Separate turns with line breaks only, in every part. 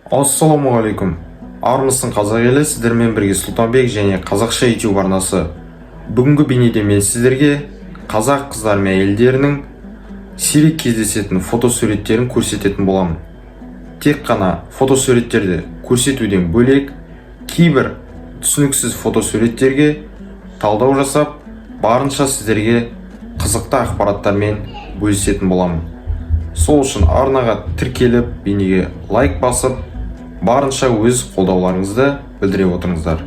Ассаламуалейкум. Армысың қазақ елі, сіздермен бірге Сұлтанбек және қазақша YouTube арнасы. Бүгінгі бейнеде мен сіздерге қазақ қыздар мен әйелдерінің сирек кездесетін фотосуреттерін көрсететін боламын. Тек қана фотосуреттерді көрсетуден бөлек, кейбір түсініксіз фотосуреттерге талдау жасап, барынша сіздерге қызықты ақпараттармен бөлісетін боламын. Сол үшін арнаға тіркеліп, бейнеге лайк басып, барынша өз қолдауларыңызды білдіре отырыңыздар.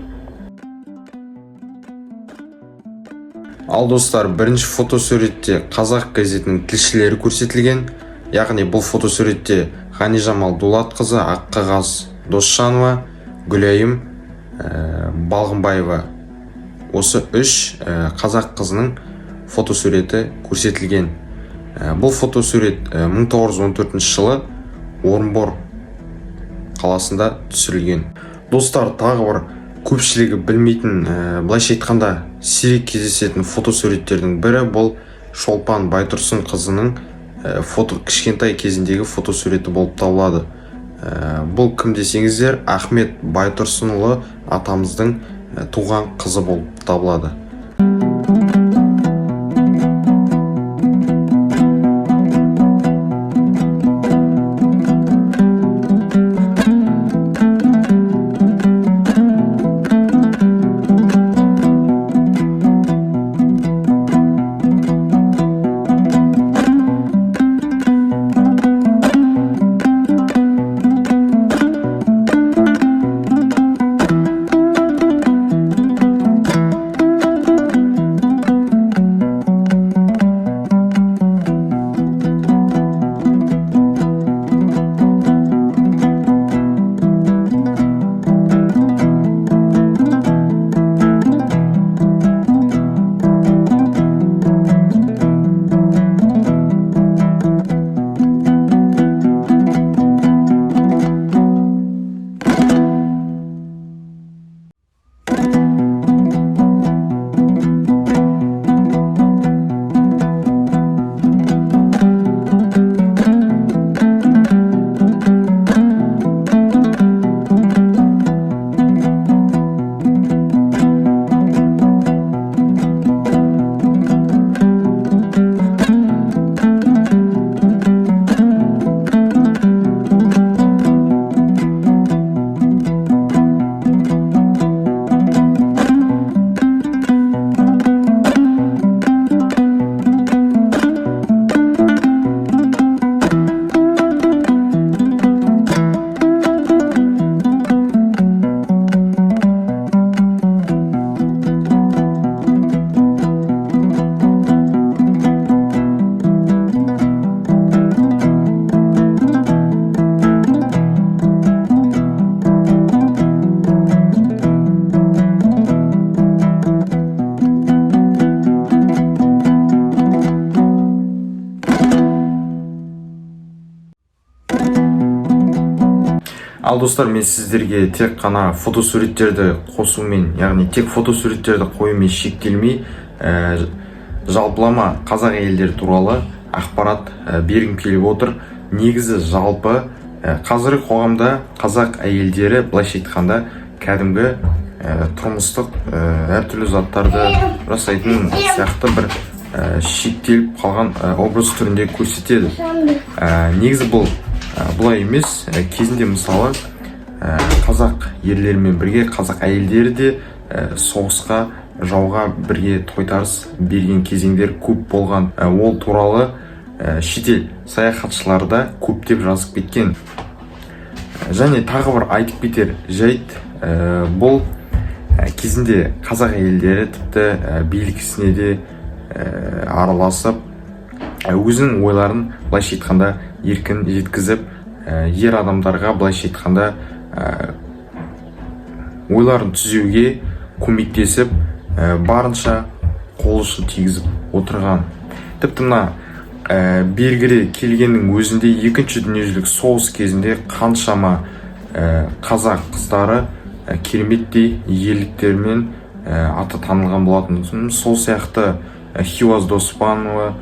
Ал достар, бірінші фотосуретте қазақ газетінің тілшілері көрсетілген. Яғни бұл фотосуретте Ғанижамал Дулатқызы, Аққағаз Досжанова, Гүлайым Балғынбаева, осы үш қазақ қызының фотосуреті көрсетілген. Бұл фотосурет 1914 жылы Орынбор қаласында түсірілген. Достар, тағы бір көпшілігі білмейтін, былайша айтқанда сирек кездесетін фотосуреттердің бірі бұл Шолпан Байтұрсын қызының кішкентай кезіндегі фотосуреті болып табылады. Бұл кім десеңіздер, Ахмет Байтұрсынұлы атамыздың туған қызы болып табылады. Ал достар, мен сіздерге тек қана фотосуреттерді қосумен, яғни тек фотосуреттерді қоюмен шектелмей, жалпылама қазақ әйелдері туралы ақпарат бергім келіп отыр. Негізі жалпы қазіргі қоғамда қазақ әйелдері былайша айтқанда кәдімгі тұрмыстық әртүрлі заттарды жасайтын сияқты бір шектеліп қалған образ түрінде көрсетеді. Негізі бұлай емес. Кезінде мысалы қазақ ерлерімен бірге қазақ әйелдері де соғысқа, жауға бірге тойтарыс берген кезеңдер көп болған. Ол туралы шетел саяхатшыларда көптеп жазып кеткен. Және тағы бір айтып кетер жайт, бұл кезінде қазақ әйелдері тіпті билік ісіне де араласып, өзінің ойларын былайша айтқанда еркін жеткізіп, ер адамдарға былайша айтқанда ойларын түзеуге көмектесіп, барынша қол ұшын тигізіп отырған. Тіпті мына белгілі келгеннің өзінде екінші дүниежүзілік соғыс кезінде қаншама қазақ қыздары кереметтей ерліктермен аты танылған болатын. Сол сияқты Хиуаз Доспанова,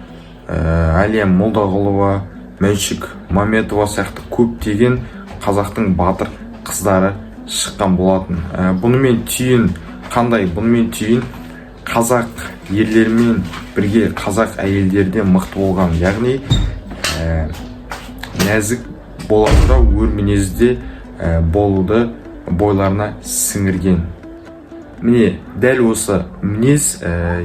Әлия Молдағұлова, Мәншік Маметова сияқты көптеген қазақтың батыр қыздары шыққан болатын. Бұнымен түйін қандай? Бұнымен түйін қазақ ерлерімен бірге қазақ әйелдері де мықты болған, яғни нәзік бола тұра өр мінезде болуды бойларына сіңірген. Міне дәл осы мінез,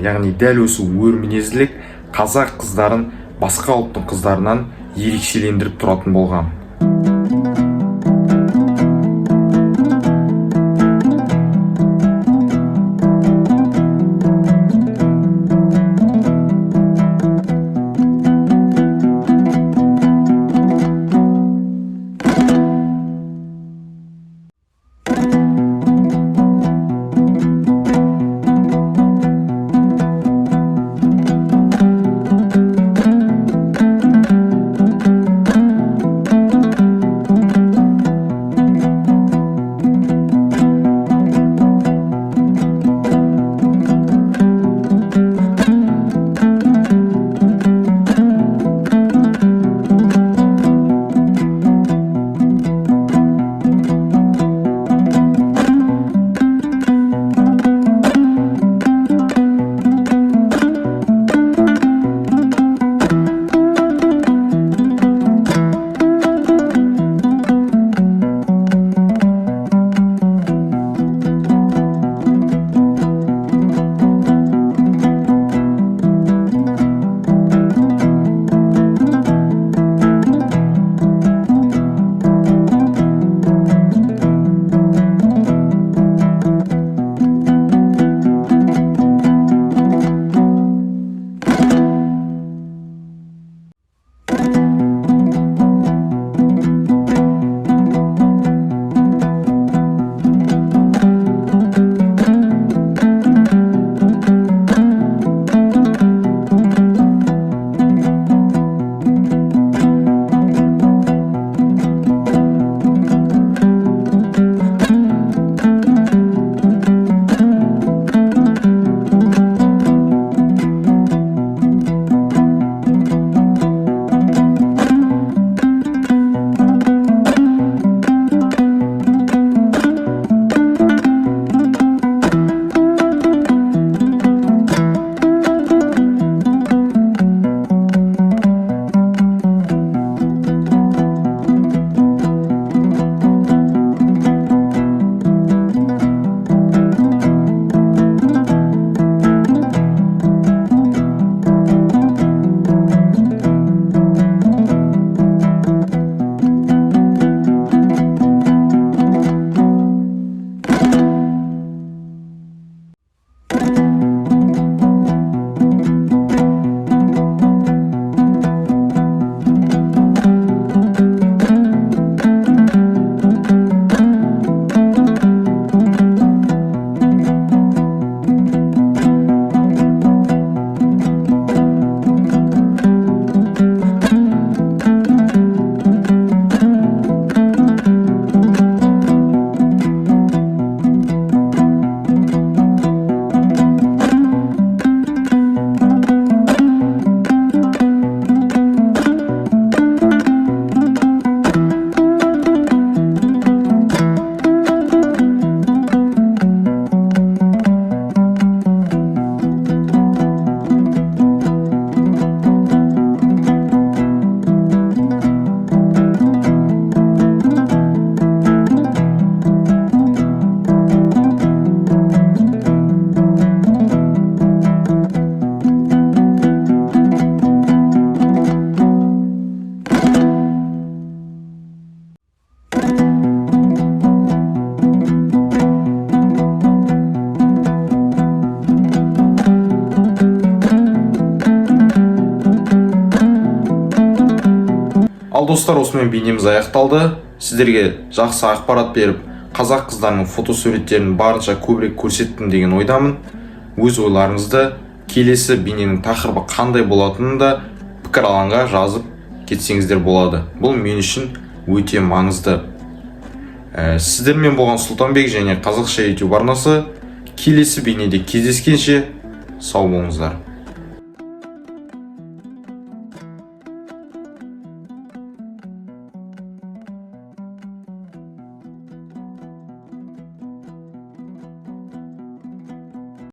яғни дәл осы өр мінезділік қазақ қыздарын басқа ұлттың қыздарынан ерекшелендіріп тұратын болған.
Ал достар, осымен бейнеміз аяқталды. Сіздерге жақсы ақпарат беріп, қазақ қыздарының фотосуреттерін барынша көбірек көрсеттім деген ойдамын. Өз ойларыңызды келесі бейненің тақырыбы қандай болатынын да пікір алаңға жазып кетсеңіздер болады. Бұл мен үшін өте маңызды. Сіздермен болған Сұлтанбек және Қазақша YouTube арнасы. Келесі бейнеде кездескенше сау болыңыздар.